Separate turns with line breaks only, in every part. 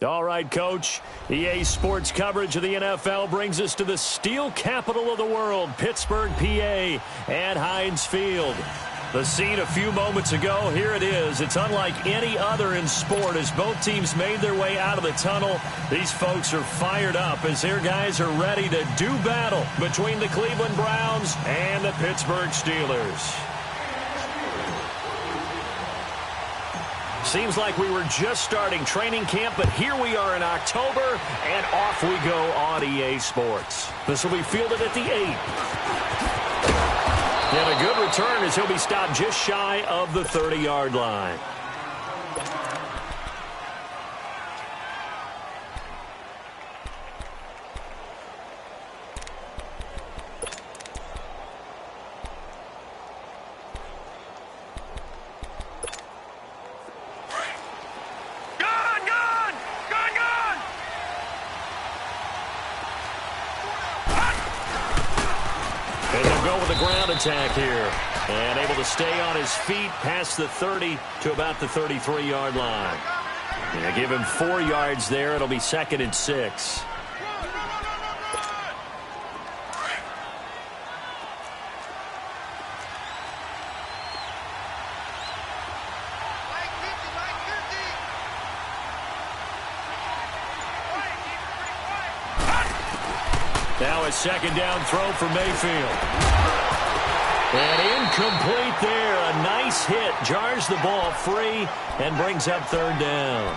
All right, Coach. EA Sports coverage of the NFL brings us to the steel capital of the world, Pittsburgh, PA, at Heinz Field. The scene a few moments ago, here it is. It's unlike any other in sport as both teams made their way out of the tunnel. These folks are fired up as their guys are ready to do battle between the Cleveland Browns and the Pittsburgh Steelers. Seems like we were just starting training camp, but here we are in October, and off we go on EA Sports. This will be fielded at the 8. And a good return as he'll be stopped just shy of the 30-yard line. Attack here, and able to stay on his feet past the 30 to about the 33-yard line. And give him 4 yards there. It'll be 2nd and 6. Now a 2nd down throw for Mayfield. And incomplete there. A nice hit. Jars the ball free and brings up 3rd down.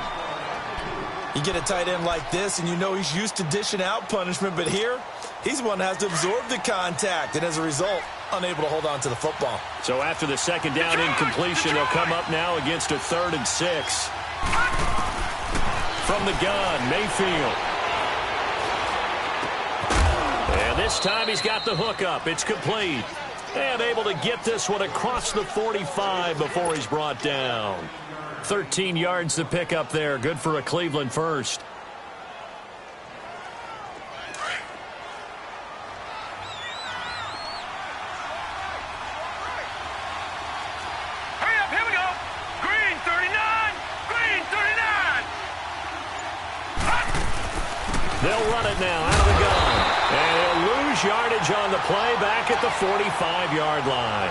You get a tight end like this, and you know he's used to dishing out punishment. But here, he's the one that has to absorb the contact. And as a result, unable to hold on to the football.
So after the 2nd down incompletion, they'll come up now against a 3rd and 6. From the gun, Mayfield. And this time he's got the hook up. It's complete. And able to get this one across the 45 before he's brought down. 13 yards to pick up there. Good for a Cleveland first.
Hurry up, here we go. Green 39. Green 39.
They'll run it now out of the gun. And he'll lose yardage on the play back at the 45-yard line.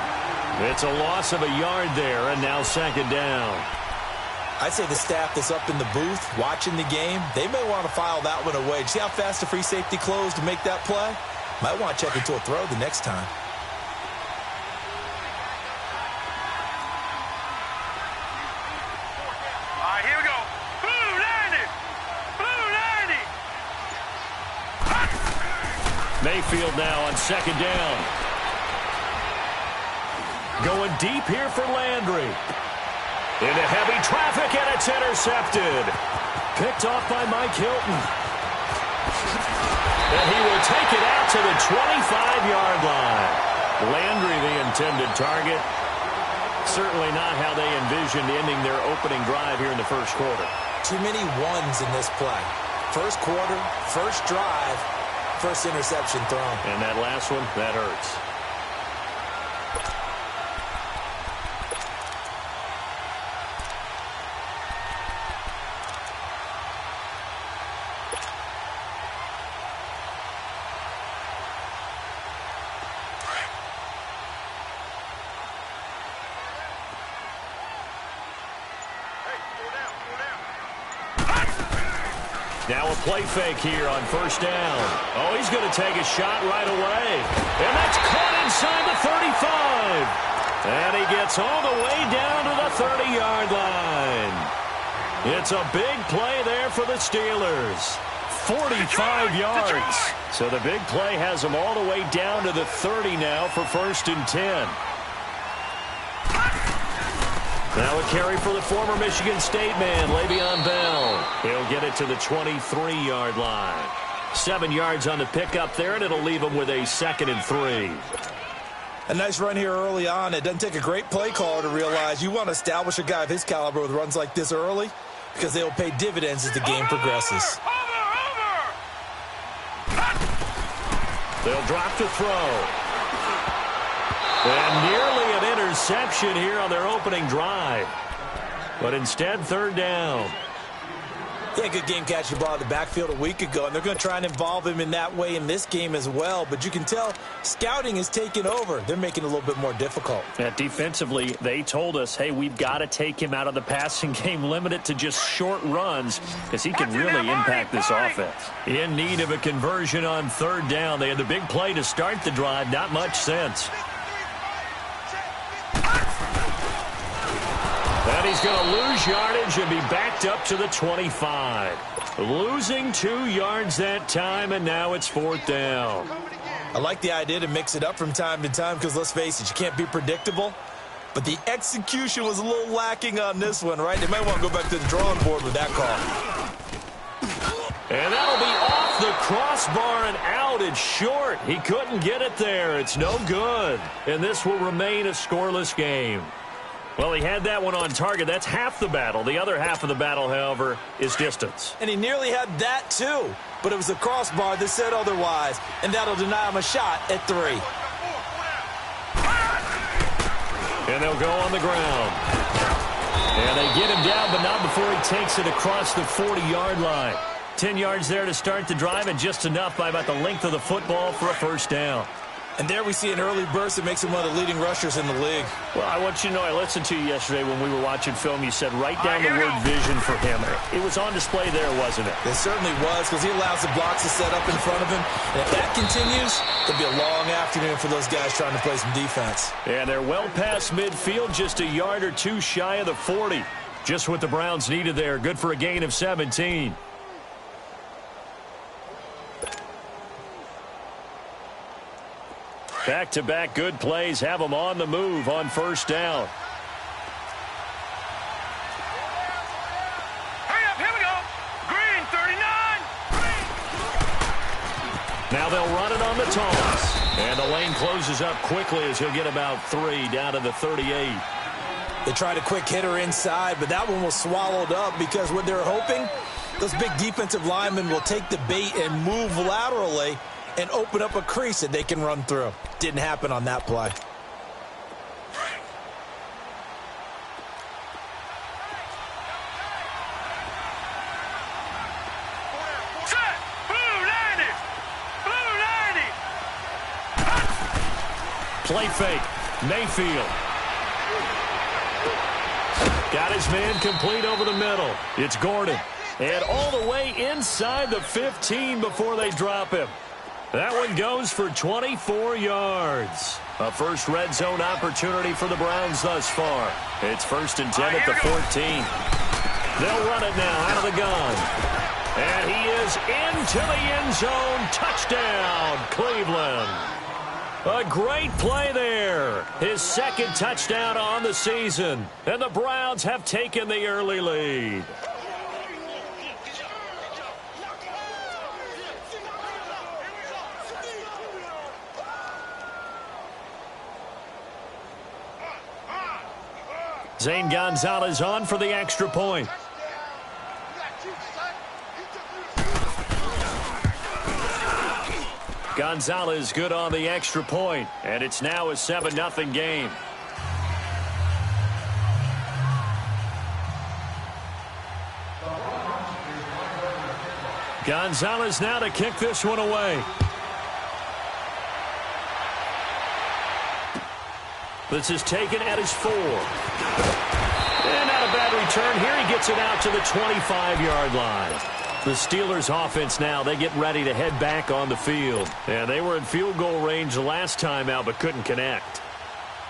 It's a loss of a yard there, and now 2nd down.
I'd say the staff that's up in the booth watching the game, they may want to file that one away. See how fast the free safety closed to make that play? Might want to check into a throw the next time.
All right, here we go. Blue 90. Blue 90.
Mayfield now on 2nd down. Going deep here for Landry. Into heavy traffic, and it's intercepted. Picked off by Mike Hilton. And he will take it out to the 25-yard line. Landry, the intended target. Certainly not how they envisioned ending their opening drive here in the first quarter.
Too many ones in this play. First quarter, first drive, first interception thrown.
And that last one, that hurts. Now a play fake here on 1st down. Oh, he's going to take a shot right away. And that's caught inside the 35. And he gets all the way down to the 30-yard line. It's a big play there for the Steelers. 45 yards. So the big play has them all the way down to the 30 now for 1st and 10. Now a carry for the former Michigan State man, Le'Veon Bell. He'll get it to the 23-yard line. 7 yards on the pickup there, and it'll leave him with a 2nd and 3.
A nice run here early on. It doesn't take a great play caller to realize you want to establish a guy of his caliber with runs like this early because they will pay dividends as the game progresses.
They'll drop to throw. And nearly an interception here on their opening drive. But instead, 3rd down.
He had a good game catching the ball in the backfield a week ago, and they're going to try and involve him in that way in this game as well. But you can tell scouting is taking over. They're making it a little bit more difficult.
Defensively, they told us, hey, we've got to take him out of the passing game, limit it to just short runs, because he can really impact this offense. In need of a conversion on third down. They had the big play to start the drive. Not much sense. And he's going to lose yardage and be backed up to the 25. Losing 2 yards that time, and now it's fourth down.
I like the idea to mix it up from time to time because, let's face it, you can't be predictable. But the execution was a little lacking on this one, right? They might want to go back to the drawing board with that call.
And that'll be off the crossbar and out. It's short. He couldn't get it there. It's no good. And this will remain a scoreless game. Well, he had that one on target. That's half the battle. The other half of the battle, however, is distance.
And he nearly had that, too. But it was a crossbar that said otherwise. And that'll deny him a shot at 3.
And they'll go on the ground. And they get him down, but not before he takes it across the 40-yard line. 10 yards there to start the drive, and just enough by about the length of the football for a first down.
And there we see an early burst that makes him one of the leading rushers in the league.
Well, I want you to know, I listened to you yesterday when we were watching film. You said write down the word vision for him. It was on display there, wasn't it?
It certainly was, because he allows the blocks to set up in front of him. And if that continues, it'll be a long afternoon for those guys trying to play some defense.
And they're well past midfield, just a yard or two shy of the 40. Just what the Browns needed there. Good for a gain of 17. Back-to-back good plays have them on the move on first down.
Hurry up, here we go. Green, 39.
Now they'll run it on the toss. And the lane closes up quickly as he'll get about 3 down to the 38.
They tried a quick hitter inside, but that one was swallowed up because what they're hoping, those big defensive linemen will take the bait and move laterally and open up a crease that they can run through. Didn't happen on that play.
Set. Blue 90. Blue 90.
Play fake. Mayfield. Got his man complete over the middle. It's Gordon. And all the way inside the 15 before they drop him. That one goes for 24 yards. A first red zone opportunity for the Browns thus far. It's 1st and 10 at the 14. They'll run it now out of the gun. And he is into the end zone. Touchdown, Cleveland. A great play there. His second touchdown on the season. And the Browns have taken the early lead. Zane Gonzalez on for the extra point. Gonzalez good on the extra point, and it's now a 7-0 game. Gonzalez now to kick this one away. This is taken at his 4. And not a bad return. Here he gets it out to the 25-yard line. The Steelers offense now, they get ready to head back on the field. And they were in field goal range the last time out but couldn't connect.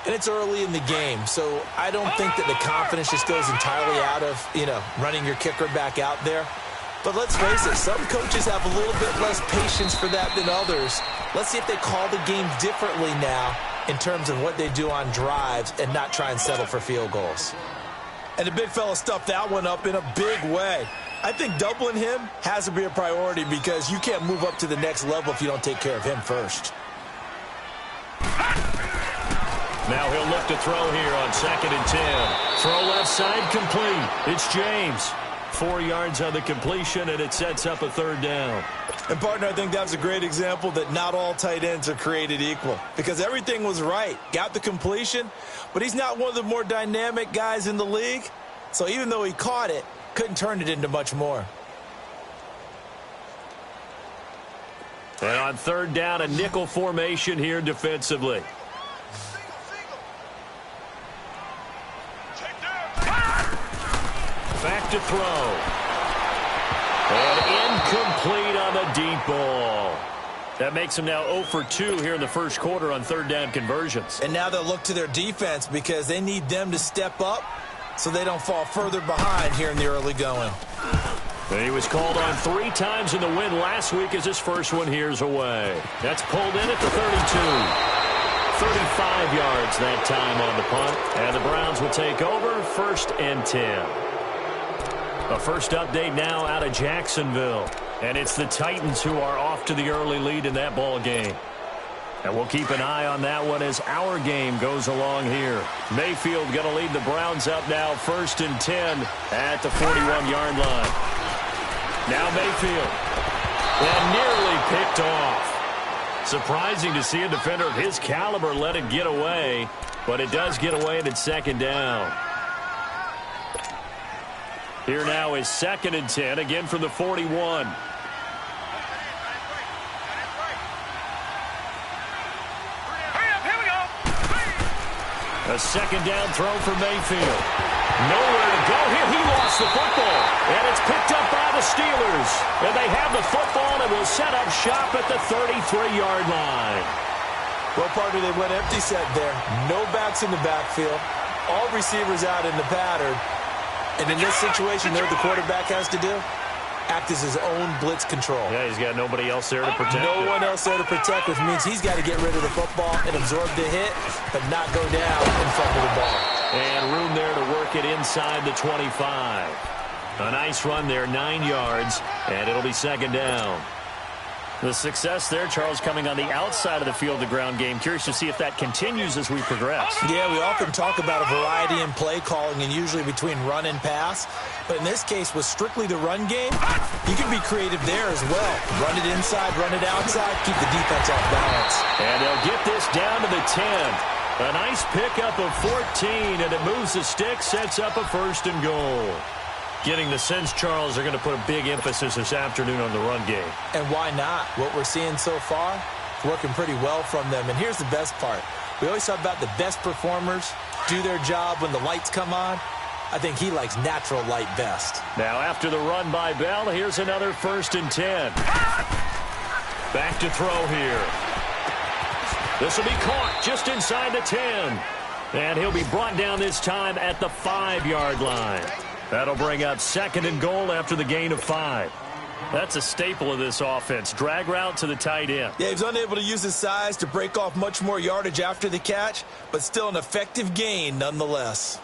And it's early in the game, so I don't think that the confidence just goes entirely out of, running your kicker back out there. But let's face it, some coaches have a little bit less patience for that than others. Let's see if they call the game differently now in terms of what they do on drives and not try and settle for field goals. And the big fella stuffed that one up in a big way. I think doubling him has to be a priority because you can't move up to the next level if you don't take care of him first.
Now he'll look to throw here on 2nd and 10. Throw left side complete. It's James. 4 yards on the completion, and it sets up a 3rd down.
And, partner, I think that's a great example that not all tight ends are created equal because everything was right. Got the completion, but he's not one of the more dynamic guys in the league. So even though he caught it, couldn't turn it into much more.
And on third down, a nickel formation here defensively. Back to throw. And incomplete on the deep ball. That makes them now 0 for 2 here in the first quarter on third down conversions.
And now they'll look to their defense because they need them to step up so they don't fall further behind here in the early going.
He was called on 3 times in the win last week as his first one here's away. That's pulled in at the 32. 35 yards that time on the punt. And the Browns will take over 1st and 10. A first update now out of Jacksonville. And it's the Titans who are off to the early lead in that ball game. And we'll keep an eye on that one as our game goes along here. Mayfield going to lead the Browns up now 1st and 10 at the 41-yard line. Now Mayfield. And nearly picked off. Surprising to see a defender of his caliber let it get away. But it does get away and it's 2nd down. Here now is 2nd and 10, again from the 41. A 2nd down throw for Mayfield. Nowhere to go here. He lost the football. And it's picked up by the Steelers. And they have the football and will set up shop at the 33-yard line.
Well, partner, they went empty set there. No backs in the backfield. All receivers out in the pattern. And in this situation, you know what the quarterback has to do? Act as his own blitz control.
Yeah, he's got nobody else there to protect.
No one else there to protect, which means he's got to get rid of the football and absorb the hit, but not go down in front of the ball.
And room there to work it inside the 25. A nice run there, 9 yards, and it'll be 2nd down. The success there, Charles, coming on the outside of the field, the ground game. Curious to see if that continues as we progress.
Yeah, we often talk about a variety in play calling and usually between run and pass. But in this case, with strictly the run game, you can be creative there as well. Run it inside, run it outside, keep the defense off balance.
And they'll get this down to the 10. A nice pickup of 14, and it moves the stick, sets up a 1st and goal. Getting the sense, Charles, they're going to put a big emphasis this afternoon on the run game.
And why not? What we're seeing so far, working pretty well from them. And here's the best part. We always talk about the best performers do their job when the lights come on. I think he likes natural light best.
Now after the run by Bell, here's another 1st and 10. Back to throw here. This will be caught just inside the 10. And he'll be brought down this time at the 5-yard line. That'll bring up 2nd and goal after the gain of 5. That's a staple of this offense. Drag route to the tight end.
Yeah, he's unable to use his size to break off much more yardage after the catch, but still an effective gain nonetheless.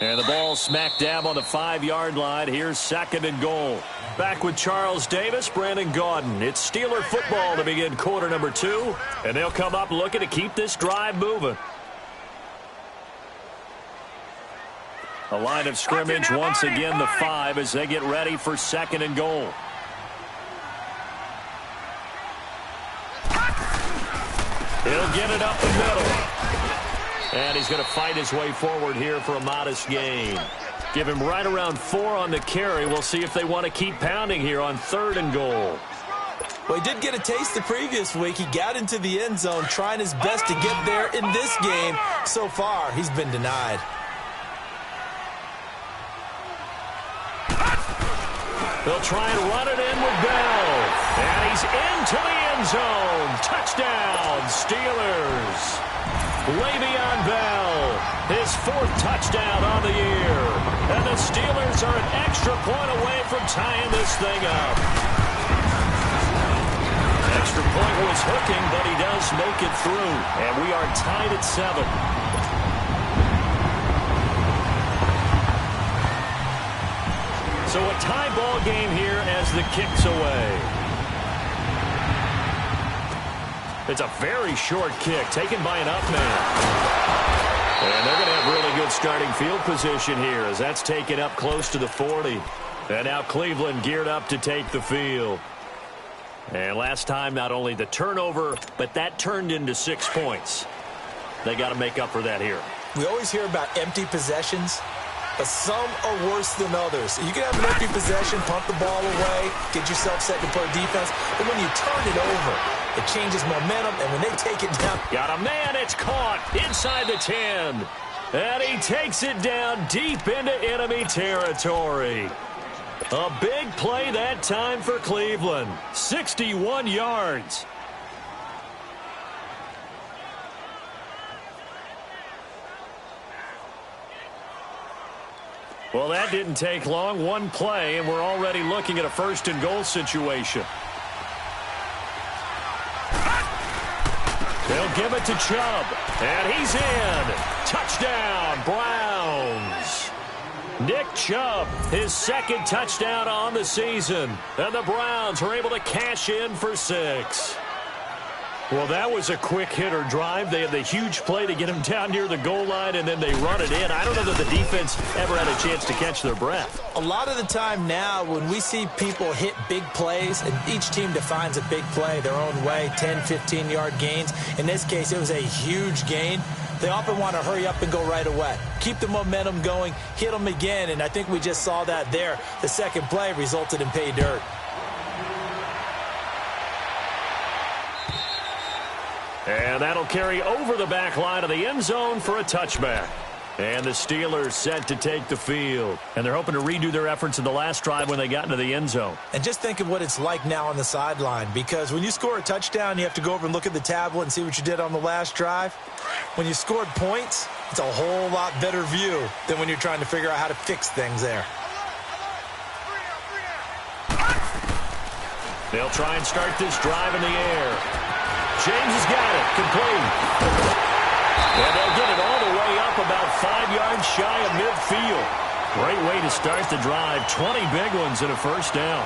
And the ball smack dab on the 5-yard line. Here's 2nd and goal. Back with Charles Davis, Brandon Gaudin. It's Steeler football to begin quarter number 2. And they'll come up looking to keep this drive moving. A line of scrimmage once again, the 5, as they get ready for 2nd and goal. He'll get it up the middle. And he's going to fight his way forward here for a modest gain. Give him right around 4 on the carry. We'll see if they want to keep pounding here on 3rd and goal.
Well, he did get a taste the previous week. He got into the end zone trying his best to get there in this game. So far, he's been denied.
They'll try and run it in with Bell. And he's into the end zone. Touchdown, Steelers. Le'Veon Bell, his 4th touchdown on the year. And the Steelers are an extra point away from tying this thing up. Extra point was hooking, but he does make it through. And we are tied at 7. So a tie ball game here as the kick's away. It's a very short kick taken by an up man. And they're going to have really good starting field position here as that's taken up close to the 40. And now Cleveland geared up to take the field. And last time, not only the turnover, but that turned into 6 points. They got to make up for that here.
We always hear about empty possessions. but some are worse than others. You can have an empty possession, pump the ball away, get yourself set to play defense, but when you turn it over, it changes momentum, and when they take it down.
Got a man, it's caught inside the 10. And he takes it down deep into enemy territory. A big play that time for Cleveland. 61 yards. Well, that didn't take long. One play, and we're already looking at a first-and-goal situation. They'll give it to Chubb, and he's in. Touchdown, Browns. Nick Chubb, his second touchdown on the season, and the Browns are able to cash in for 6. Well, that was a quick hitter drive. They had the huge play to get him down near the goal line, and then they run it in. I don't know that the defense ever had a chance to catch their breath.
A lot of the time now when we see people hit big plays, and each team defines a big play their own way, 10, 15-yard gains. In this case, it was a huge gain. They often want to hurry up and go right away. Keep the momentum going, hit them again, and I think we just saw that there. The second play resulted in pay dirt.
And that'll carry over the back line of the end zone for a touchback. And the Steelers set to take the field. And they're hoping to redo their efforts in the last drive when they got into the end zone.
And just think of what it's like now on the sideline, because when you score a touchdown, you have to go over and look at the tablet and see what you did on the last drive. When you scored points, it's a whole lot better view than when you're trying to figure out how to fix things there.
They'll try and start this drive in the air. James has got it. Complete. And they'll get it all the way up about 5 yards shy of midfield. Great way to start the drive. 20 big ones and a first down.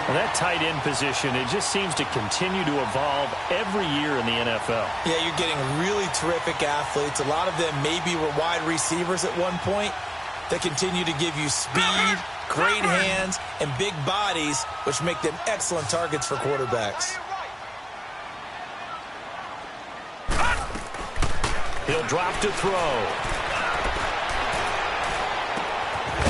And that tight end position, it just seems to continue to evolve every year in the NFL.
Yeah, you're getting really terrific athletes. A lot of them maybe were wide receivers at one point. They continue to give you speed, great hands, and big bodies, which make them excellent targets for quarterbacks.
He'll drop to throw.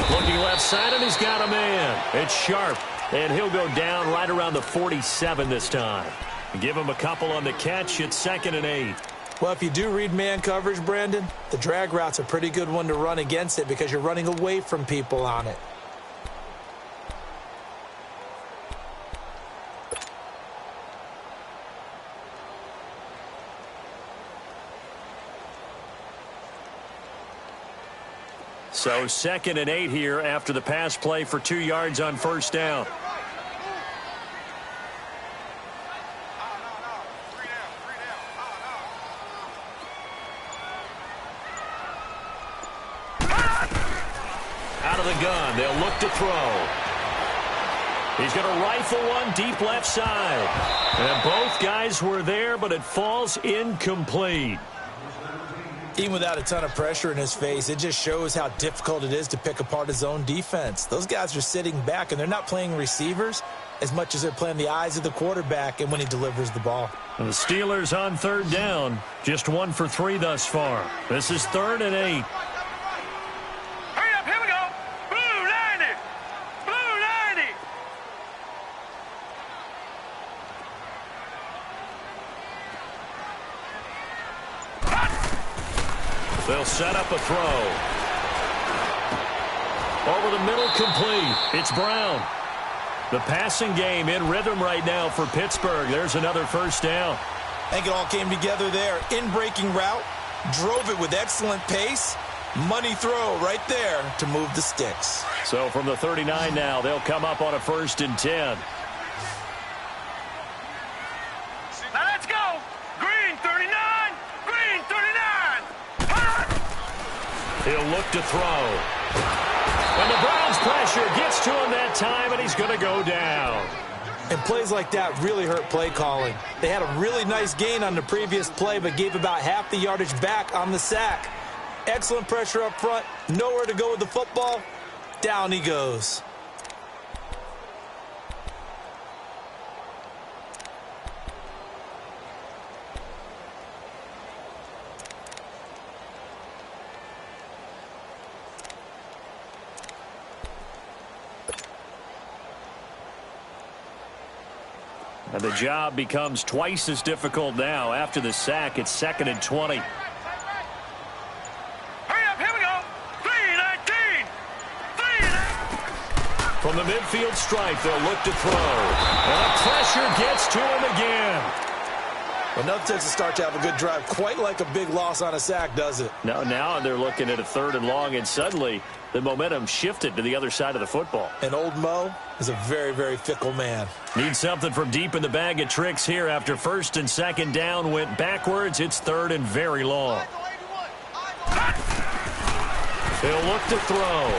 Looking left side, and he's got a man. It's Sharp, and he'll go down right around the 47 this time. Give him a couple on the catch. It's 2nd and 8.
Well, if you do read man coverage, Brandon, the drag route's a pretty good one to run against it because you're running away from people on it.
So 2nd and 8 here after the pass play for 2 yards on first down. Out of the gun, they'll look to throw. He's going to rifle one deep left side. And both guys were there, but it falls incomplete.
Even without a ton of pressure in his face, it just shows how difficult it is to pick apart his own defense. Those guys are sitting back, and they're not playing receivers as much as they're playing the eyes of the quarterback and when he delivers the ball.
And the Steelers on 3rd down, just 1 for 3 thus far. This is 3rd and 8.
Hurry up, here we go. Blue 90. Blue 90.
They'll set up a throw. Over the middle, complete. It's Brown. The passing game in rhythm right now for Pittsburgh. There's another first down.
I think it all came together there. In-breaking route, drove it with excellent pace. Money throw right there to move the sticks.
So from the 39 now, they'll come up on a 1st and 10.
Now let's go. Green 39. Green 39.
He'll look to throw. And the Browns pressure gets to him that time, and he's going to go down.
And plays like that really hurt play calling. They had a really nice gain on the previous play, but gave about half the yardage back on the sack. Excellent pressure up front. Nowhere to go with the football. Down he goes.
And the job becomes twice as difficult now. After the sack, it's 2nd and 20.
Hurry up, here we go. 3-19. 3-19.
From the midfield stripe, they'll look to throw. And the pressure gets to him again.
Well, nothing takes a start to have a good drive. Quite like a big loss on a sack, does it?
Now they're looking at a 3rd and long, and suddenly the momentum shifted to the other side of the football.
And old Mo is a very, very fickle man.
Need something from deep in the bag of tricks here. After 1st and 2nd down went backwards, it's 3rd and very long. He'll look to throw.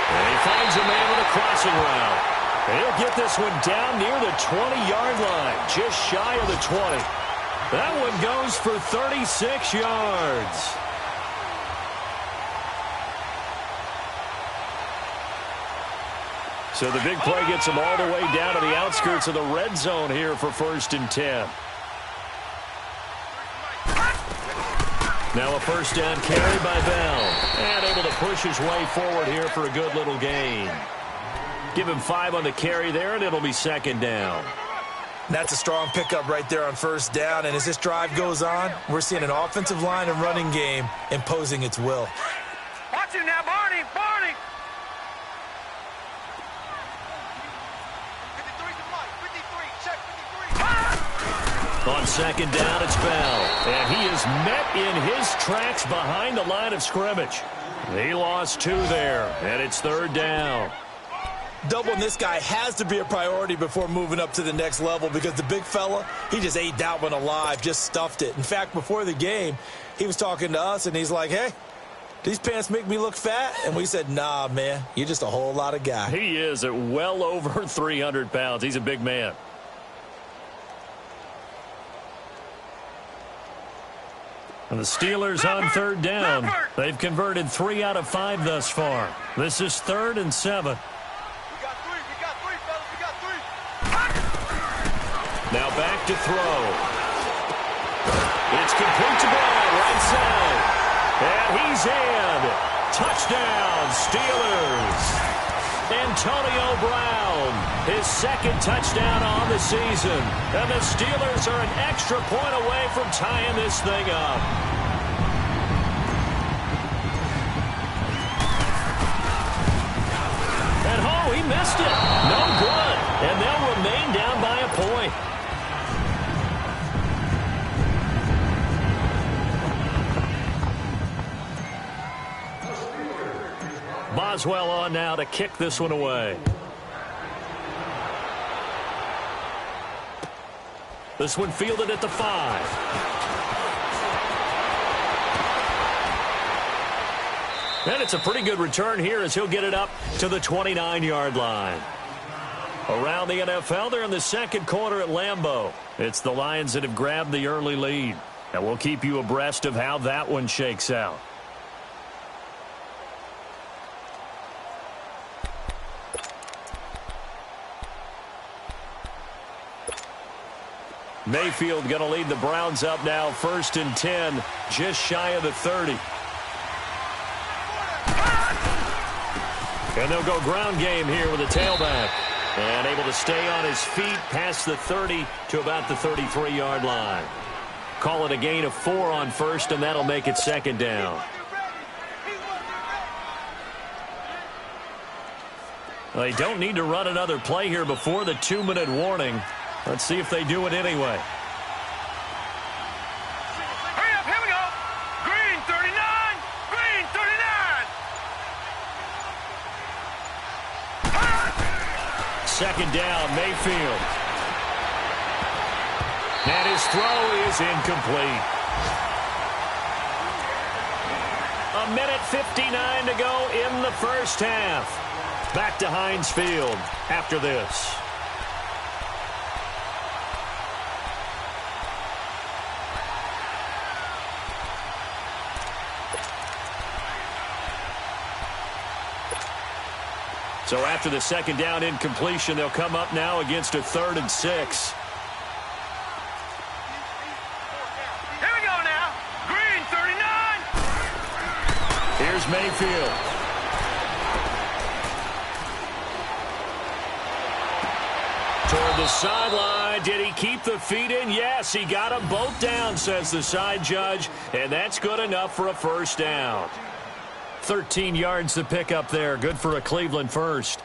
And he finds a man with a crossing route. He'll get this one down near the 20-yard line, just shy of the 20. That one goes for 36 yards. So the big play gets him all the way down to the outskirts of the red zone here for 1st and 10. Now a 1st down carry by Bell. And able to push his way forward here for a good little gain. Give him 5 on the carry there, and it'll be 2nd down.
That's a strong pickup right there on 1st down. And as this drive goes on, we're seeing an offensive line and running game imposing its will.
Watch it now, Barney. Barney. 53, check 53.
On 2nd down, it's Bell. And he is met in his tracks behind the line of scrimmage. He lost 2 there, and it's 3rd down.
Doubling this guy has to be a priority before moving up to the next level because the big fella, he just ate that one alive, just stuffed it. In fact, before the game, he was talking to us, and he's like, hey, these pants make me look fat? And we said, nah, man, you're just a whole lot of guy.
He is at well over 300 pounds. He's a big man. And the Steelers on 3rd down. They've converted 3 out of 5 thus far. This is 3rd and 7. Now back to throw. It's complete to Brown, right side. And he's in. Touchdown, Steelers. Antonio Brown, his 2nd touchdown on the season. And the Steelers are an extra point away from tying this thing up. And oh, he missed it. No good. And they'll remain down by a point. Boswell on now to kick this one away. This one fielded at the 5. And it's a pretty good return here as he'll get it up to the 29-yard line. Around the NFL, they're in the 2nd quarter at Lambeau. It's the Lions that have grabbed the early lead. And we'll keep you abreast of how that one shakes out. Mayfield going to lead the Browns up now, 1st and 10, just shy of the 30. And they'll go ground game here with a tailback. And able to stay on his feet past the 30 to about the 33-yard line. Call it a gain of 4 on 1st, and that'll make it 2nd down. They don't need to run another play here before the 2-minute warning. Let's see if they do it anyway.
Hurry up, here we go. Green 39. Green 39.
2nd down, Mayfield. And his throw is incomplete. 1:59 to go in the 1st half. Back to Heinz Field after this. So after the 2nd down incompletion, they'll come up now against a 3rd and 6.
Here we go now. Green 39.
Here's Mayfield. Toward the sideline. Did he keep the feet in? Yes, he got them both down, says the side judge. And that's good enough for a first down. 13 yards to pick up there. Good for a Cleveland first.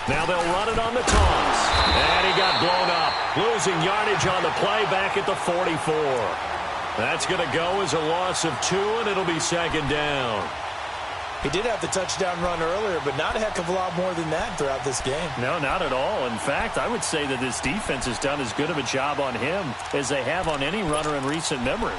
Now they'll run it on the toss. And he got blown up. Losing yardage on the play back at the 44. That's going to go as a loss of 2, and it'll be second down.
He did have the touchdown run earlier, but not a heck of a lot more than that throughout this game.
No, not at all. In fact, I would say that this defense has done as good of a job on him as they have on any runner in recent memory.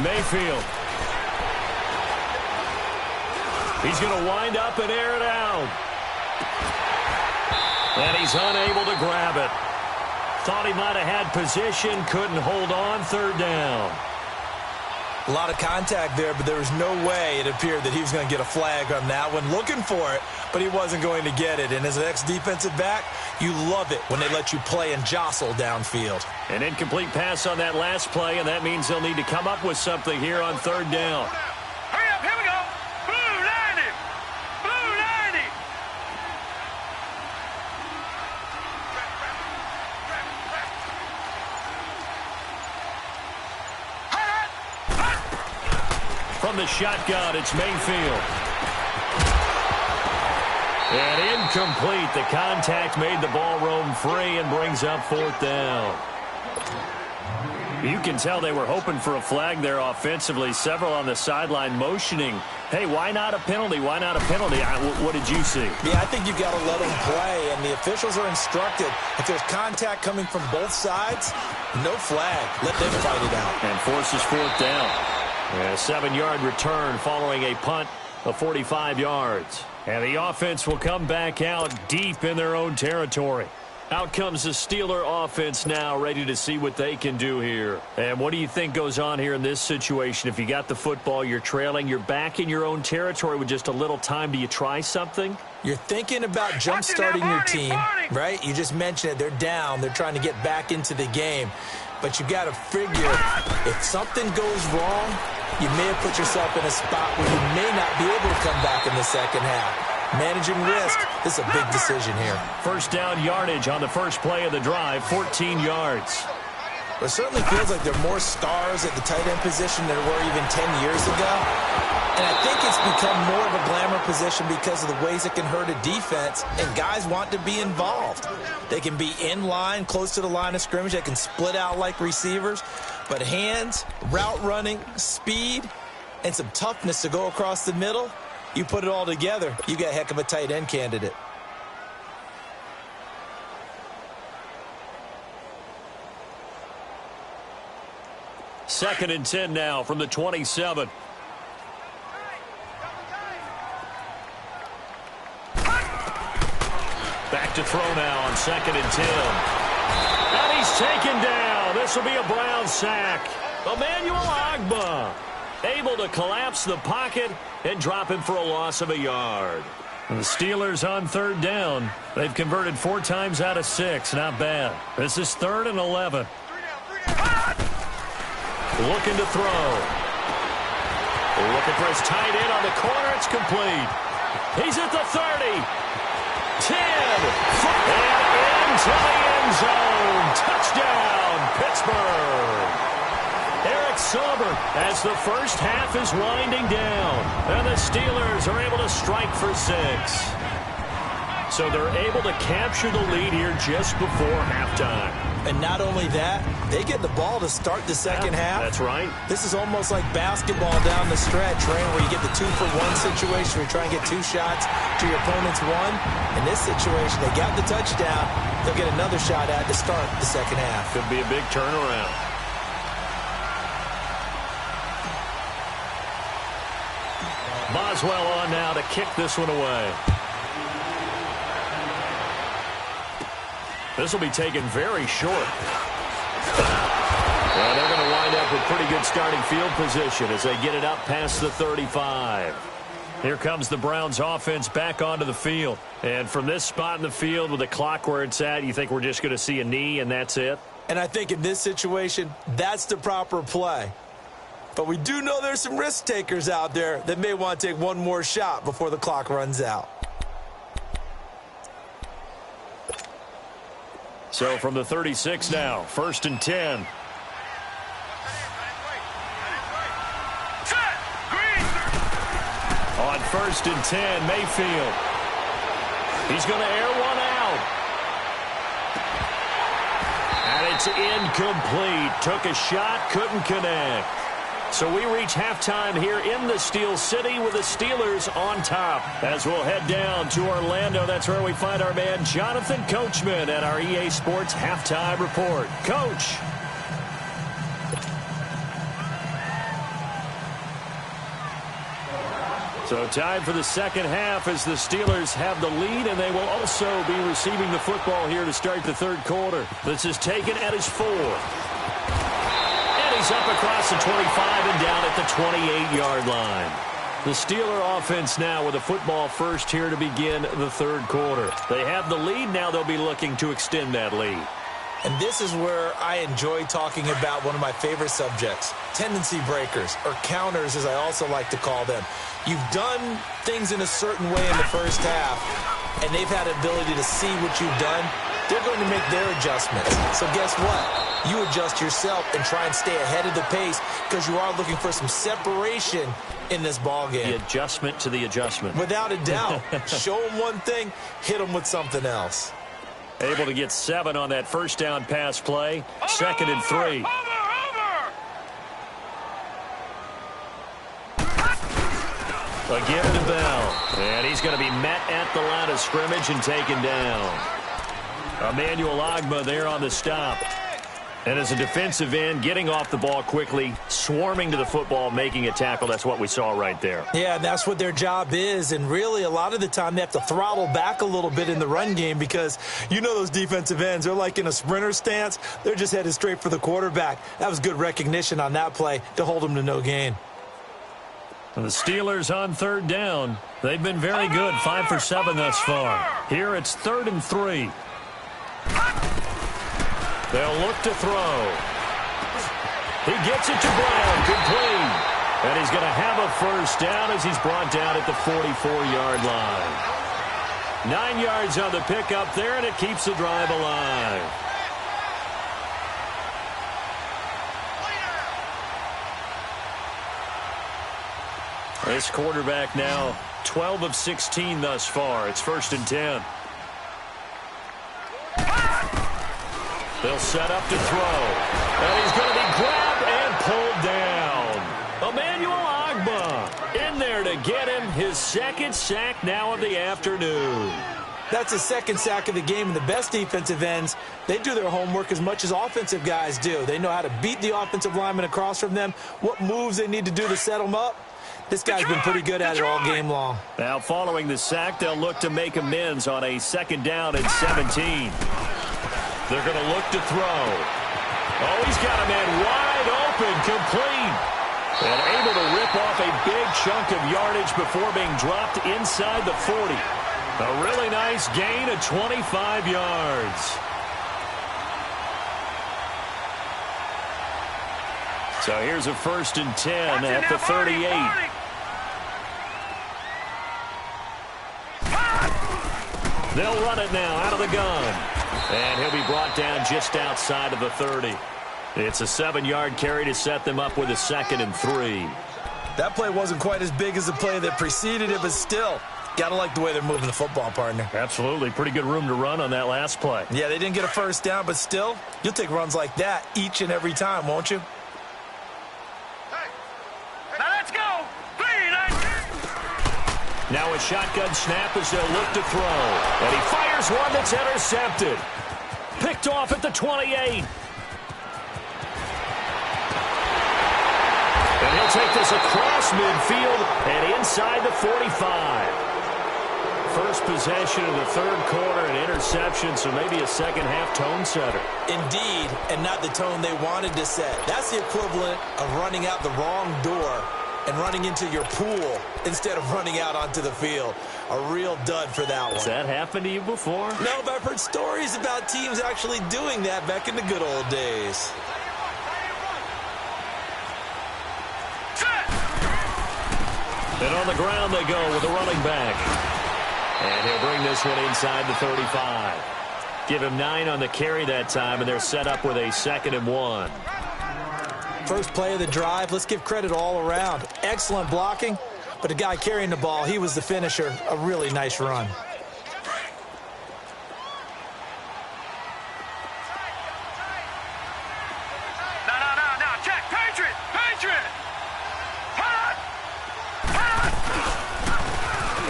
Mayfield. He's going to wind up and air it out. And he's unable to grab it. Thought he might have had position, couldn't hold on, third down.
A lot of contact there, but there was no way it appeared that he was going to get a flag on that one. Looking for it, but he wasn't going to get it. And as an ex-defensive back, you love it when they let you play and jostle downfield.
An incomplete pass on that last play, and that means they'll need to come up with something here on third down.
Hurry up, here we go. Blue 90. Blue 90.
From the shotgun, it's Mayfield. And incomplete. The contact made the ball roam free and brings up fourth down. You can tell they were hoping for a flag there offensively. Several on the sideline motioning. Hey, why not a penalty? Why not a penalty? What did you see?
Yeah, I think you've got to let them play, and the officials are instructed. If there's contact coming from both sides, no flag. Let them fight it out.
And forces fourth down. A 7-yard return following a punt of 45 yards. And the offense will come back out deep in their own territory. Out comes the Steeler offense now, ready to see what they can do here. And what do you think goes on here in this situation? If you got the football, you're trailing, you're back in your own territory with just a little time. Do you try something?
You're thinking about jump-starting your team, right? You just mentioned it. They're down. They're trying to get back into the game. But you got to figure, if something goes wrong, you may have put yourself in a spot where you may not be able to come back in the second half. Managing risk, this is a big decision here.
First down yardage on the first play of the drive, 14 yards.
It certainly feels like there are more stars at the tight end position than there were even 10 years ago. And I think it's become more of a glamour position because of the ways it can hurt a defense, and guys want to be involved. They can be in line, close to the line of scrimmage. They can split out like receivers. But hands, route running, speed, and some toughness to go across the middle, you put it all together, you got a heck of a tight end candidate.
Second and 10 now from the 27. Back to throw now on second and 10. And he's taken down. This will be a Brown sack. Emmanuel Ogbah able to collapse the pocket and drop him for a loss of a yard. The Steelers on third down. They've converted 4 times out of 6. Not bad. This is 3rd and 11. Looking to throw. Looking for his tight end on the corner. It's complete. He's at the 30. 10. And into the end zone. Touchdown, Pittsburgh. Eric Silver as the first half is winding down. And the Steelers are able to strike for 6. So they're able to capture the lead here just before halftime.
And not only that, they get the ball to start the second half.
That's right.
This is almost like basketball down the stretch, right, where you get the 2-for-1 situation where you try and get 2 shots to your opponent's 1. In this situation, they got the touchdown. They'll get another shot at to start the second half.
Could be a big turnaround. Boswell on now to kick this one away. This will be taken very short. Well, they're going to wind up with pretty good starting field position as they get it up past the 35. Here comes the Browns offense back onto the field. And from this spot in the field with the clock where it's at, you think we're just going to see a knee and that's it?
And I think in this situation, that's the proper play. But we do know there's some risk takers out there that may want to take one more shot before the clock runs out.
So from the 36 now, 1st and 10. On 1st and 10, Mayfield. He's going to air one out. And it's incomplete. Took a shot, couldn't connect. So we reach halftime here in the Steel City with the Steelers on top. As we'll head down to Orlando, that's where we find our man Jonathan Coachman at our EA Sports Halftime Report. Coach. So time for the second half as the Steelers have the lead, and they will also be receiving the football here to start the third quarter. This is taken at his 4. And he's up across the 25 and down at the 28-yard line. The Steeler offense now with a football first here to begin the third quarter. They have the lead. Now they'll be looking to extend that lead.
And this is where I enjoy talking about one of my favorite subjects, tendency breakers, or counters as I also like to call them. You've done things in a certain way in the first half, and they've had the ability to see what you've done. They're going to make their adjustments. So guess what? You adjust yourself and try and stay ahead of the pace because you are looking for some separation in this ballgame.
The adjustment to the adjustment.
Without a doubt. Show them one thing, hit them with something else.
Able to get 7 on that first down pass play. 2nd and 3. Again to Bell. And he's going to be met at the line of scrimmage and taken down. Emmanuel Ogbah there on the stop. And as a defensive end, getting off the ball quickly, swarming to the football, making a tackle. That's what we saw right there.
Yeah, that's what their job is. And really, a lot of the time, they have to throttle back a little bit in the run game because you know those defensive ends, they're like in a sprinter stance. They're just headed straight for the quarterback. That was good recognition on that play to hold them to no gain.
The Steelers on 3rd down. They've been very good, 5 for 7 thus far. Here it's 3rd and 3. They'll look to throw. He gets it to Brown, complete. And he's going to have a first down as he's brought down at the 44-yard line. 9 yards on the pickup there, and it keeps the drive alive. This quarterback now 12 of 16 thus far. It's 1st and 10. They'll set up to throw. And he's going to be grabbed and pulled down. Emmanuel Ogbah in there to get him his 2nd sack now of the afternoon.
That's his 2nd sack of the game, and the best defensive ends, they do their homework as much as offensive guys do. They know how to beat the offensive lineman across from them, what moves they need to do to set them up. This guy's been pretty good at it all game long.
Now following the sack, they'll look to make amends on a 2nd down and 17. They're going to look to throw. Oh, he's got a man wide open, complete. And able to rip off a big chunk of yardage before being dropped inside the 40. A really nice gain of 25 yards. So here's a 1st and 10 at the 38. They'll run it now out of the gun. And he'll be brought down just outside of the 30. It's a 7-yard carry to set them up with a 2nd and 3.
That play wasn't quite as big as the play that preceded it, but still, got to like the way they're moving the football, partner.
Absolutely. Pretty good room to run on that last play.
Yeah, they didn't get a first down, but still, you'll take runs like that each and every time, won't you?
Now let's go. 3, 9.
Now a shotgun snap as they'll look to throw. And he fires one that's intercepted. Picked off at the 28. And he'll take this across midfield and inside the 45. First possession of the third quarter, an interception, so maybe a second-half tone setter.
Indeed, and not the tone they wanted to set. That's the equivalent of running out the wrong door and running into your pool instead of running out onto the field. A real dud for that one.
Has that happened to you before?
No, but I've heard stories about teams actually doing that back in the good old days.
And on the ground they go with a running back. And he'll bring this one inside the 35. Give him 9 on the carry that time, and they're set up with a 2nd and 1.
First play of the drive, let's give credit all around. Excellent blocking, but the guy carrying the ball, he was the finisher. A really nice run.
No, check, Patriot!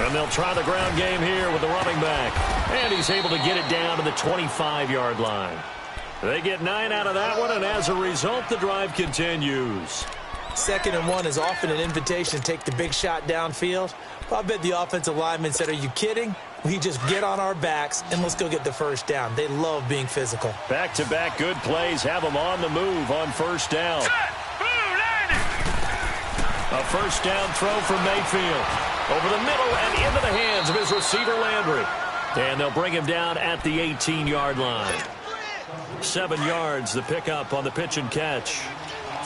And they'll try the ground game here with the running back. And he's able to get it down to the 25-yard line. They get 9 out of that one, and as a result, the drive continues.
2nd and 1 is often an invitation to take the big shot downfield. Well, I bet the offensive lineman said, are you kidding? We just get on our backs, and let's go get the first down. They love being physical.
Back-to-back good plays have them on the move on first down. A first down throw from Mayfield. Over the middle and into the hands of his receiver, Landry. And they'll bring him down at the 18-yard line. 7 yards, the pickup on the pitch and catch.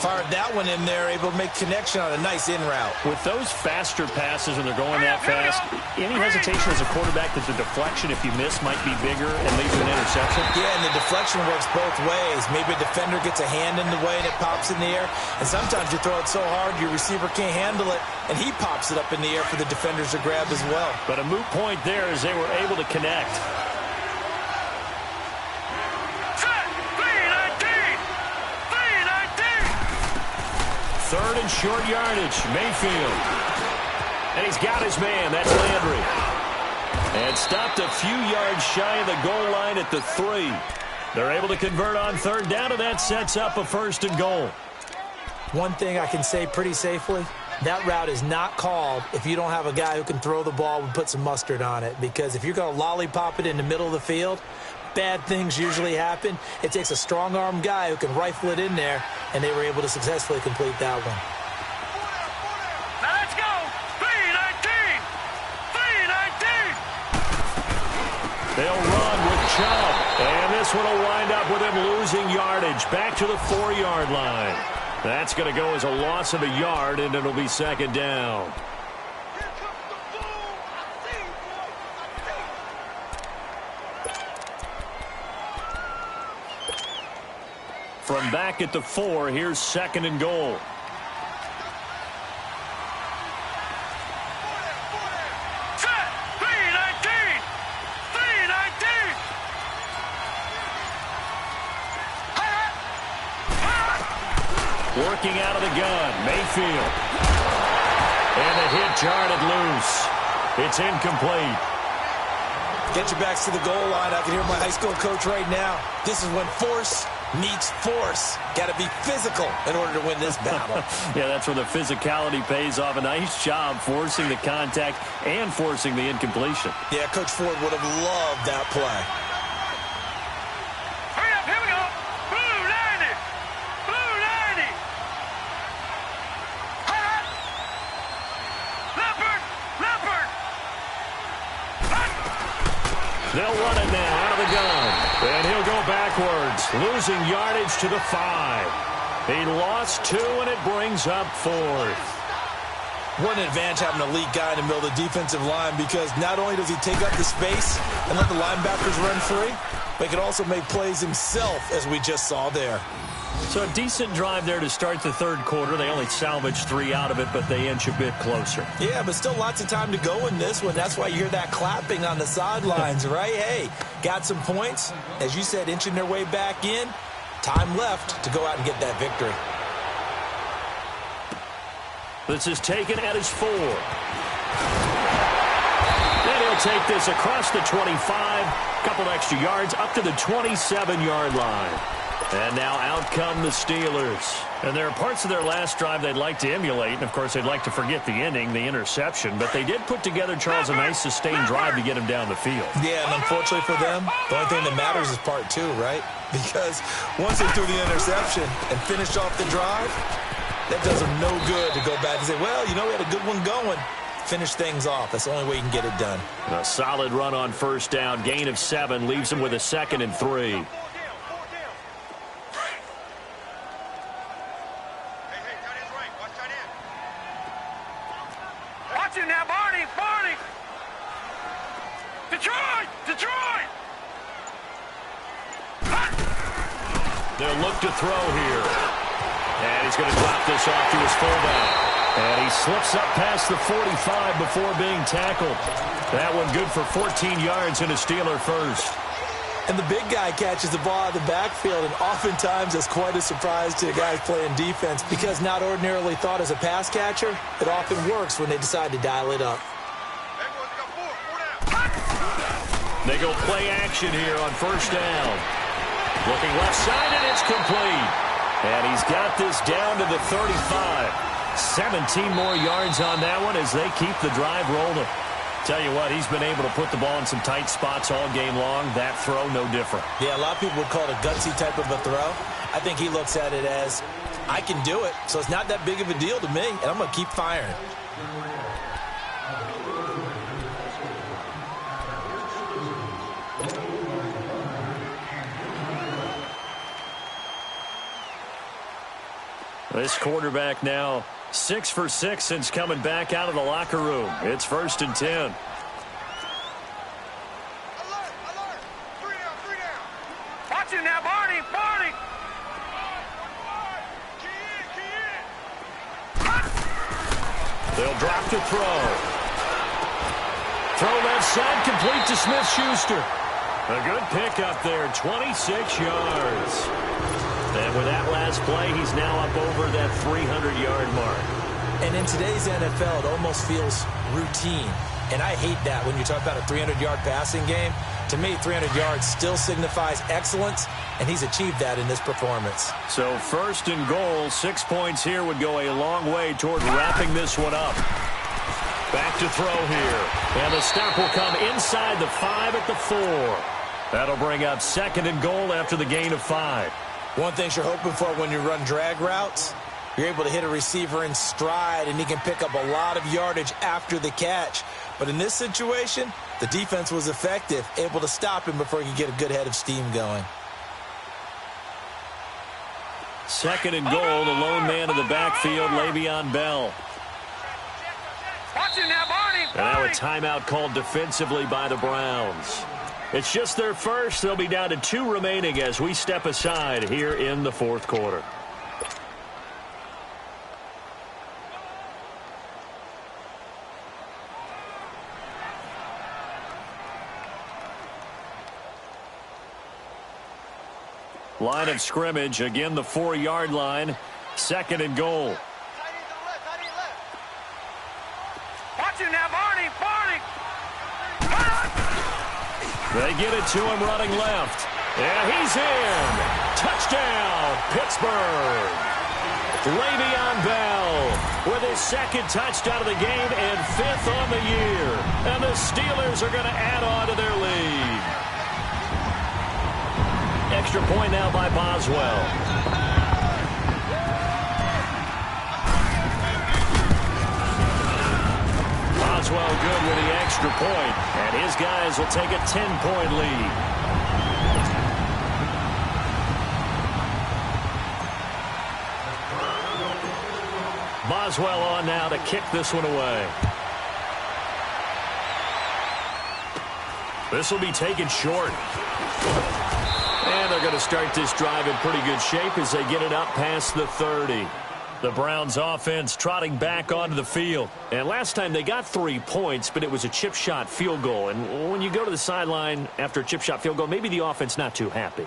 Fired that one in there, able to make connection on a nice in route.
With those faster passes when they're going that fast, any hesitation as a quarterback that the deflection, if you miss, might be bigger and lead to an interception?
Yeah, and the deflection works both ways. Maybe a defender gets a hand in the way and it pops in the air. And sometimes you throw it so hard your receiver can't handle it, and he pops it up in the air for the defenders to grab as well.
But a moot point there as they were able to connect. Third and short yardage, Mayfield. And he's got his man, that's Landry. And stopped a few yards shy of the goal line at the 3. They're able to convert on third down, and that sets up a 1st and goal.
One thing I can say pretty safely, that route is not called if you don't have a guy who can throw the ball and put some mustard on it. Because if you're going to lollipop it in the middle of the field, bad things usually happen. It takes a strong-arm guy who can rifle it in there, and they were able to successfully complete that one.
Now let's go! 3-19! 3-19!
They'll run with Chubb, and this one will wind up with him losing yardage back to the 4-yard line. That's going to go as a loss of a yard, and it'll be 2nd down. From back at the 4, here's 2nd and goal.
Set! 3-19! 3-19!
Working out of the gun, Mayfield. And the hit jarred loose. It's incomplete.
Get your backs to the goal line. I can hear my high school coach right now. This is when force meets force. Got to be physical in order to win this battle.
Yeah, that's where the physicality pays off. A nice job forcing the contact and forcing the incompletion.
Yeah, Coach Ford would have loved that play.
Hurry up, here we go! Blue 90! Blue 90! Leopard! Leopard!
They'll run it now out of the gun. And he'll go backwards, losing yardage to the 5. He lost 2, and it brings up 4th.
What an advantage having an elite guy in the middle of the defensive line, because not only does he take up the space and let the linebackers run free, but he can also make plays himself, as we just saw there.
So a decent drive there to start the third quarter. They only salvaged 3 out of it, but they inch a bit closer.
Yeah, but still lots of time to go in this one. That's why you hear that clapping on the sidelines, right? Hey, got some points. As you said, inching their way back in. Time left to go out and get that victory.
This is taken at his 4. Then he'll take this across the 25. Couple extra yards up to the 27-yard line. And now out come the Steelers. And there are parts of their last drive they'd like to emulate. And, of course, they'd like to forget the ending, the interception. But they did put together, Charles, a nice sustained drive to get him down the field.
Yeah, and unfortunately for them, the only thing that matters is part two, right? Because once they threw the interception and finished off the drive, that does them no good to go back and say, well, you know, we had a good one going. Finish things off. That's the only way you can get it done.
A solid run on first down. Gain of 7 leaves him with a 2nd and 3.
Watch it now, Barney! Barney! Detroit! Detroit!
They'll look to throw here. And he's going to drop this off to his fullback. And he slips up past the 45 before being tackled. That one good for 14 yards and a Steeler first.
And the big guy catches the ball out of the backfield, and oftentimes that's quite a surprise to the guys playing defense because not ordinarily thought as a pass catcher, it often works when they decide to dial it up.
They go play action here on first down. Looking left side, and it's complete. And he's got this down to the 35. 17 more yards on that one as they keep the drive rolling. Tell you what, he's been able to put the ball in some tight spots all game long. That throw, no different.
Yeah, a lot of people would call it a gutsy type of a throw. I think he looks at it as, I can do it, so it's not that big of a deal to me, and I'm going to keep firing.
This quarterback now 6 for 6 since coming back out of the locker room. It's 1st and 10.
Alert! Alert! 3 down, 3 down. Watch it now, Barney! Barney! Key in!
They'll drop to throw. Throw left side, complete to Smith-Schuster. A good pickup there, 26 yards. And with that last play, he's now up over that 300-yard mark.
And in today's NFL, it almost feels routine. And I hate that when you talk about a 300-yard passing game. To me, 300 yards still signifies excellence, and he's achieved that in this performance.
So 1st and goal, 6 points here would go a long way toward wrapping this one up. Back to throw here. And the stop will come inside the 5 at the 4. That'll bring up 2nd and goal after the gain of 5.
One thing you're hoping for when you run drag routes, you're able to hit a receiver in stride, and he can pick up a lot of yardage after the catch. But in this situation, the defense was effective, able to stop him before he could get a good head of steam going.
2nd and goal, the lone man in the backfield, Le'Veon Bell.
Watch it now, Barney!
And now a timeout called defensively by the Browns. It's just their first. They'll be down to 2 remaining as we step aside here in the 4th quarter. Line of scrimmage, again the 4-yard line. 2nd and goal.
Watch it now, Barney! Barney!
They get it to him running left. And he's in. Touchdown, Pittsburgh. Le'Veon Bell with his 2nd touchdown of the game and 5th on the year. And the Steelers are going to add on to their lead. Extra point now by Boswell. Boswell good with the extra point, and his guys will take a 10-point lead. Boswell on now to kick this one away. This will be taken short. And they're going to start this drive in pretty good shape as they get it up past the 30. The Browns offense trotting back onto the field. And last time they got 3 points, but it was a chip shot field goal. And when you go to the sideline after a chip shot field goal, maybe the offense not too happy.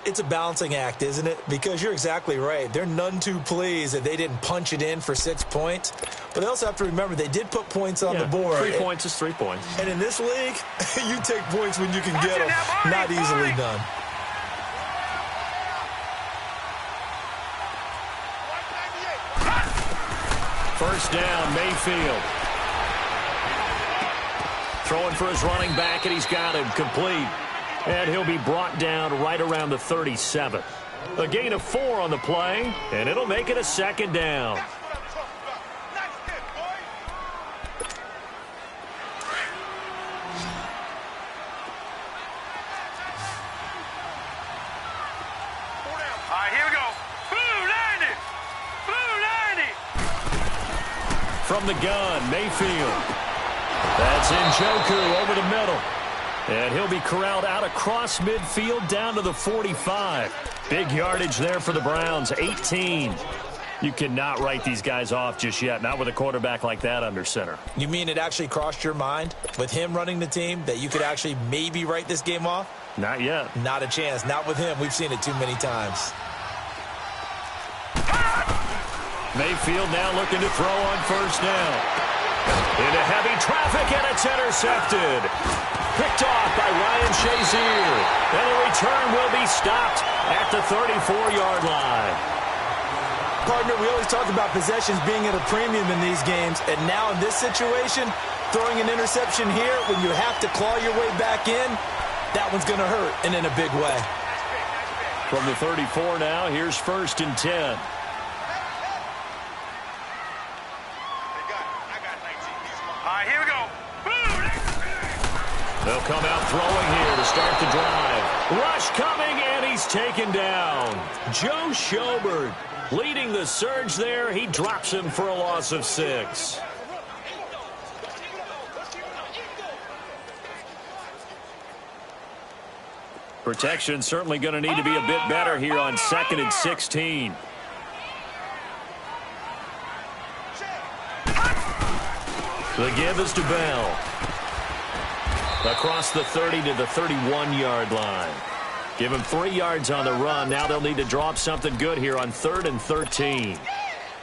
It's a balancing act, isn't it? Because you're exactly right. They're none too pleased that they didn't punch it in for 6 points. But they also have to remember they did put points on the board.
3 points is 3 points.
And in this league, you take points when you can get them. Not easily done.
First down, Mayfield. Throwing for his running back, and he's got him complete. And he'll be brought down right around the 37. A gain of 4 on the play, and it'll make it a second down.
All right, here we go. Blue 90. Blue 90.
From the gun, Mayfield. That's Njoku over the middle. And he'll be corralled out across midfield down to the 45. Big yardage there for the Browns, 18. You cannot write these guys off just yet, not with a quarterback like that under center.
You mean it actually crossed your mind with him running the team that you could actually maybe write this game off?
Not yet.
Not a chance. Not with him. We've seen it too many times.
Mayfield now looking to throw on first down. Into heavy traffic, and it's intercepted. Picked off by Ryan Shazier. And the return will be stopped at the 34-yard line.
Partner, we always talk about possessions being at a premium in these games, and now in this situation, throwing an interception here when you have to claw your way back in, that one's going to hurt, and in a big way.
From the 34 now, here's first and 10.
Here we go.
They'll come out throwing here to start the drive. Rush coming, and he's taken down. Joe Schobert leading the surge there. He drops him for a loss of 6. Protection certainly going to need to be a bit better here on 2nd and 16. The give is to Bell. Across the 30 to the 31-yard line. Give him 3 yards on the run. Now they'll need to draw up something good here on 3rd and 13.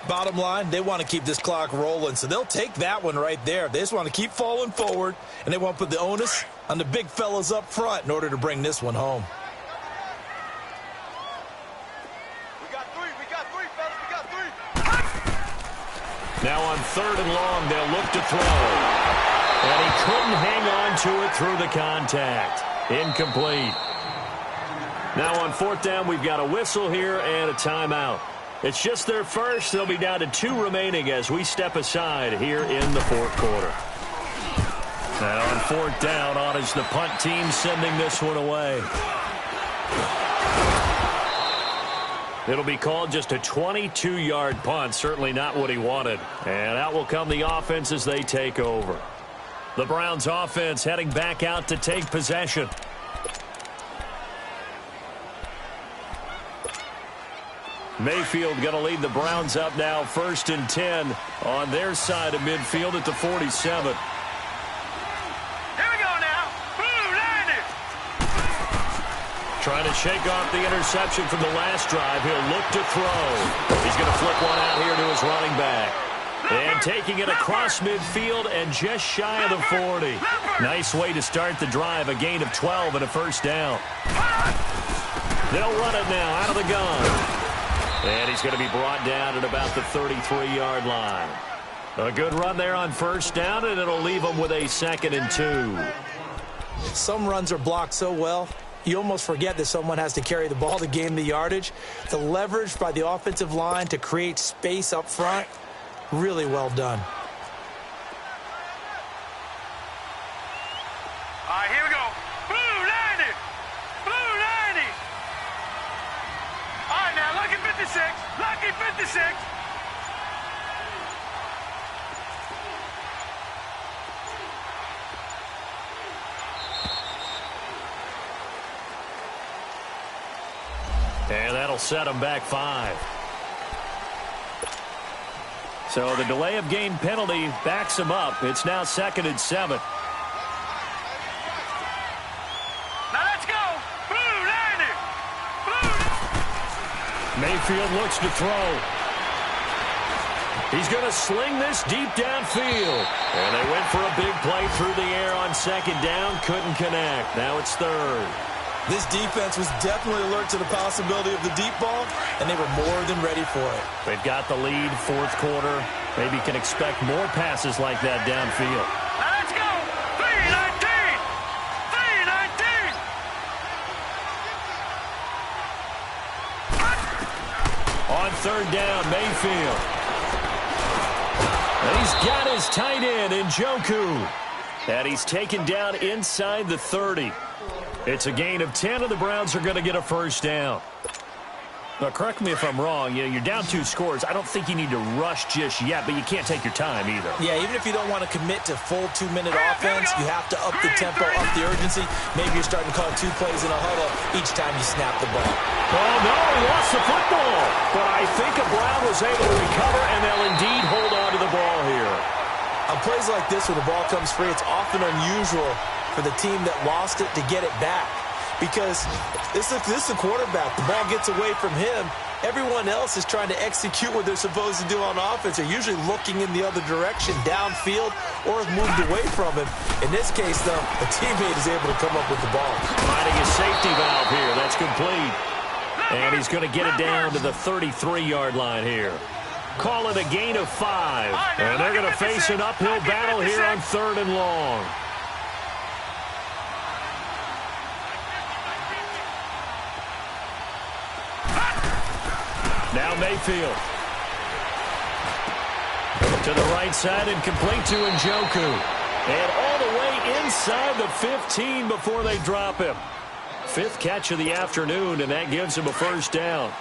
Bottom line, they want to keep this clock rolling, so they'll take that one right there. They just want to keep falling forward, and they want to put the onus on the big fellas up front in order to bring this one home.
We got 3, fellas. We got 3.
Now on 3rd and long, they'll look to throw. And he couldn't hang on to it through the contact. Incomplete. Now on 4th down, we've got a whistle here and a timeout. It's just their first. They'll be down to 2 remaining as we step aside here in the 4th quarter. Now on 4th down, on is the punt team sending this one away. It'll be called just a 22-yard punt. Certainly not what he wanted. And out will come the offense as they take over. The Browns offense heading back out to take possession. Mayfield going to lead the Browns up now, 1st and 10 on their side of midfield at the 47.
Here we go now. Blue 90.
Trying to shake off the interception from the last drive. He'll look to throw. He's going to flip one out here to his running back. And taking it across midfield and just shy of the 40. Nice way to start the drive. A gain of 12 and a first down. They'll run it now out of the gun. And he's going to be brought down at about the 33-yard line. A good run there on first down, and it'll leave them with a 2nd and 2.
Some runs are blocked so well, you almost forget that someone has to carry the ball to gain the yardage. The leverage by the offensive line to create space up front, really well done.
All right, here we go. Blue 90. Blue 90. All right, now, lucky 56. Lucky 56.
And that'll set them back 5. So the delay of game penalty backs him up. It's now 2nd and 7.
Now let's go. Blue 90. Blue.
Mayfield looks to throw. He's going to sling this deep downfield. And they went for a big play through the air on 2nd down. Couldn't connect. Now it's 3rd.
This defense was definitely alert to the possibility of the deep ball, and they were more than ready for it.
They've got the lead, 4th quarter. Maybe can expect more passes like that downfield.
Now let's go. 319. 319.
On third down, Mayfield. And he's got his tight end in Njoku. And he's taken down inside the 30. It's a gain of 10, and the Browns are going to get a first down. Now, correct me if I'm wrong. You're down 2 scores. I don't think you need to rush just yet, but you can't take your time either.
Yeah, even if you don't want to commit to full 2-minute offense, you have to up the tempo, up the urgency. Maybe you're starting to call 2 plays in a huddle each time you snap the ball.
Oh, no, he lost the football. But I think a Brown was able to recover, and they'll indeed hold on to the ball here.
On plays like this where the ball comes free, it's often unusual for the team that lost it to get it back. Because this is a quarterback. The ball gets away from him. Everyone else is trying to execute what they're supposed to do on offense. They're usually looking in the other direction, downfield, or have moved away from him. In this case, though, a teammate is able to come up with the ball.
Finding a safety valve here. That's complete. And he's going to get it down to the 33-yard line here. Call it a gain of 5. And they're going to face an uphill battle here on 3rd and long. Now Mayfield. To the right side and complete to Njoku. And all the way inside the 15 before they drop him. 5th catch of the afternoon, and that gives him a first down.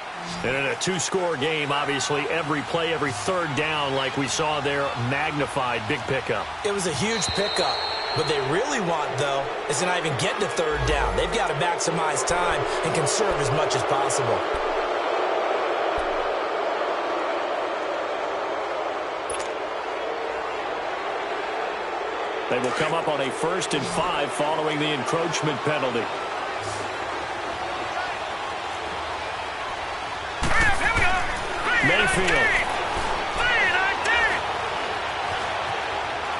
And in a 2-score game, obviously, every play, every 3rd down, like we saw there, magnified, big pickup.
It was a huge pickup. What they really want, though, is to not even get to 3rd down. They've got to maximize time and conserve as much as possible.
They will come up on a 1st and 5 following the encroachment penalty. Mayfield.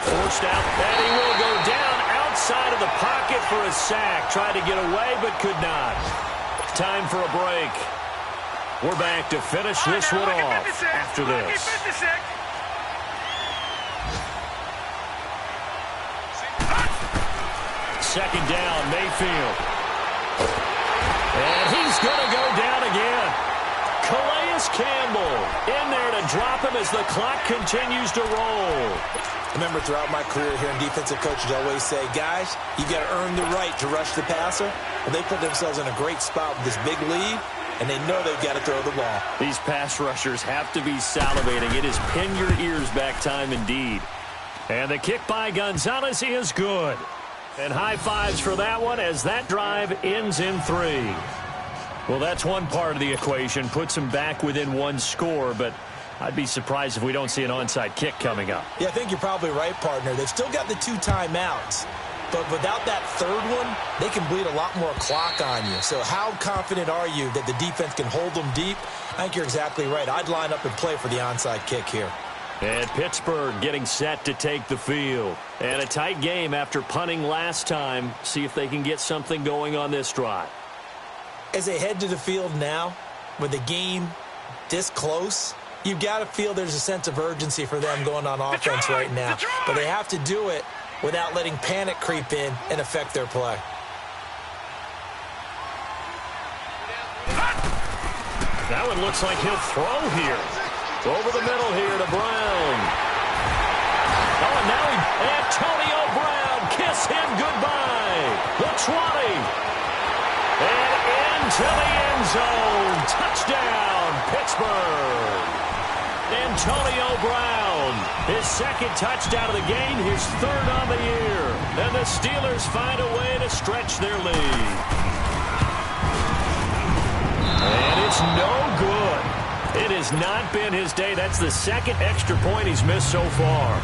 Forced out, and he will go down outside of the pocket for a sack. Tried to get away, but could not. Time for a break. We're back to finish this one off after this. Second down, Mayfield. And he's going to go down again. Calais Campbell in there to drop him as the clock continues to roll.
Remember, throughout my career here in defensive coaches, I always say, guys, you've got to earn the right to rush the passer. Well, they put themselves in a great spot with this big lead, and they know they've got to throw the ball.
These pass rushers have to be salivating. It is pin your ears back time indeed. And the kick by Gonzalez is good. And high fives for that one as that drive ends in 3. Well, that's one part of the equation. Puts them back within 1 score, but I'd be surprised if we don't see an onside kick coming up.
Yeah, I think you're probably right, partner. They've still got the 2 timeouts. But without that 3rd one, they can bleed a lot more clock on you. So how confident are you that the defense can hold them deep? I think you're exactly right. I'd line up and play for the onside kick here.
And Pittsburgh getting set to take the field. And a tight game after punting last time. See if they can get something going on this drive.
As they head to the field now, with the game this close, you've got to feel there's a sense of urgency for them going on offense right now. But they have to do it without letting panic creep in and affect their play.
That one looks like he'll throw here. Over the middle here to Brown. Oh, and now Antonio Brown. Kiss him goodbye. The 20. And into the end zone. Touchdown, Pittsburgh. Antonio Brown. His 2nd touchdown of the game. His 3rd on the year. And the Steelers find a way to stretch their lead. And it's no good. It has not been his day. That's the 2nd extra point he's missed so far.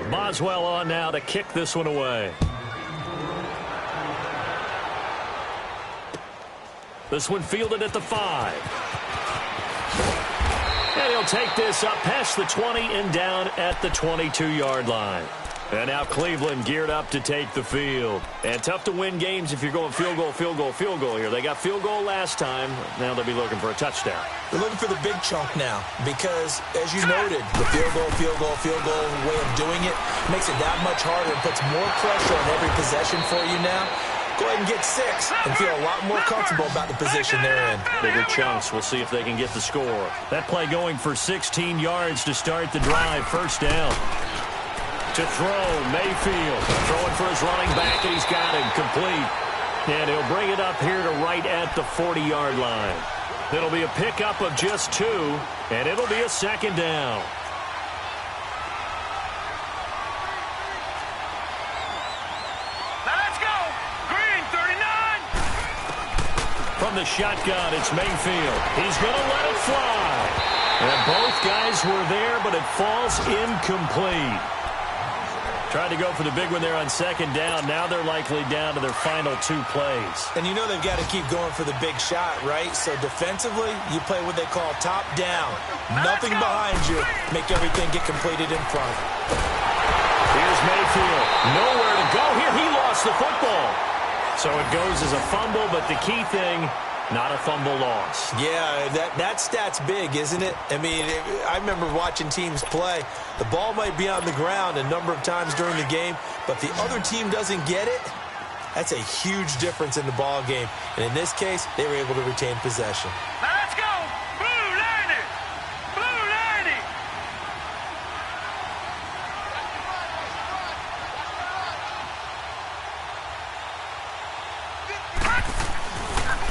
Boswell on now to kick this one away. This one fielded at the 5. And he'll take this up past the 20 and down at the 22-yard line. And now Cleveland geared up to take the field. And tough to win games if you're going field goal, field goal, field goal here. They got field goal last time. Now they'll be looking for a touchdown.
They're looking for the big chunk now because, as you noted, the field goal, field goal, field goal way of doing it makes it that much harder and puts more pressure on every possession for you now. Go ahead and get 6 and feel a lot more comfortable about the position they're in.
Bigger chunks. We'll see if they can get the score. That play going for 16 yards to start the drive. First down. To throw, Mayfield. Throwing for his running back, and he's got him complete. And he'll bring it up here to right at the 40-yard line. It'll be a pickup of just 2, and it'll be a second down.
Now let's go. Green, 39.
From the shotgun, it's Mayfield. He's going to let it fly. And both guys were there, but it falls incomplete. Tried to go for the big one there on second down. Now they're likely down to their final 2 plays.
And you know they've got to keep going for the big shot, right? So defensively, you play what they call top down. Nothing behind you. Make everything get completed in front.
Here's Mayfield. Nowhere to go here. He lost the football. So it goes as a fumble, but the key thing, not a fumble loss.
Yeah, that stat's big, isn't it? I mean, I remember watching teams play. The ball might be on the ground a number of times during the game, but the other team doesn't get it. That's a huge difference in the ball game. And in this case, they were able to retain possession.
Now let's go. Blue 90. Blue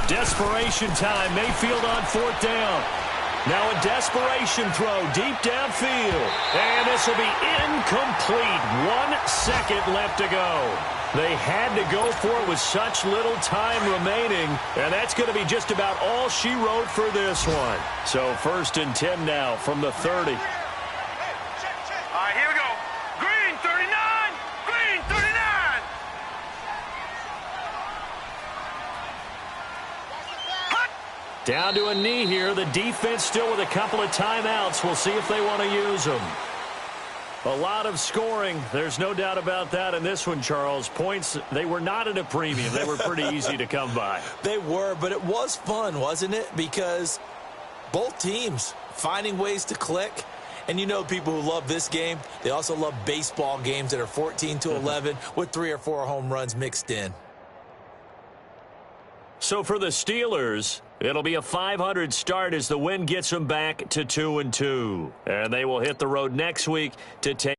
90.
Desperation time. Mayfield on 4th down. Now a desperation throw deep downfield. And this will be incomplete. 1 second left to go. They had to go for it with such little time remaining. And that's going to be just about all she wrote for this one. So 1st and 10 now from the 30.
All right, here we go. Green, 39. Green, 39.
Down to a knee here. The defense still with a couple of timeouts. We'll see if they want to use them. A lot of scoring. There's no doubt about that in this one, Charles. Points, they were not at a premium. They were pretty easy to come by.
They were, but it was fun, wasn't it? Because both teams finding ways to click. And you know people who love this game, they also love baseball games that are 14-11 with 3 or 4 home runs mixed in.
So for the Steelers, it'll be a .500 start as the win gets them back to 2-2. And they will hit the road next week to take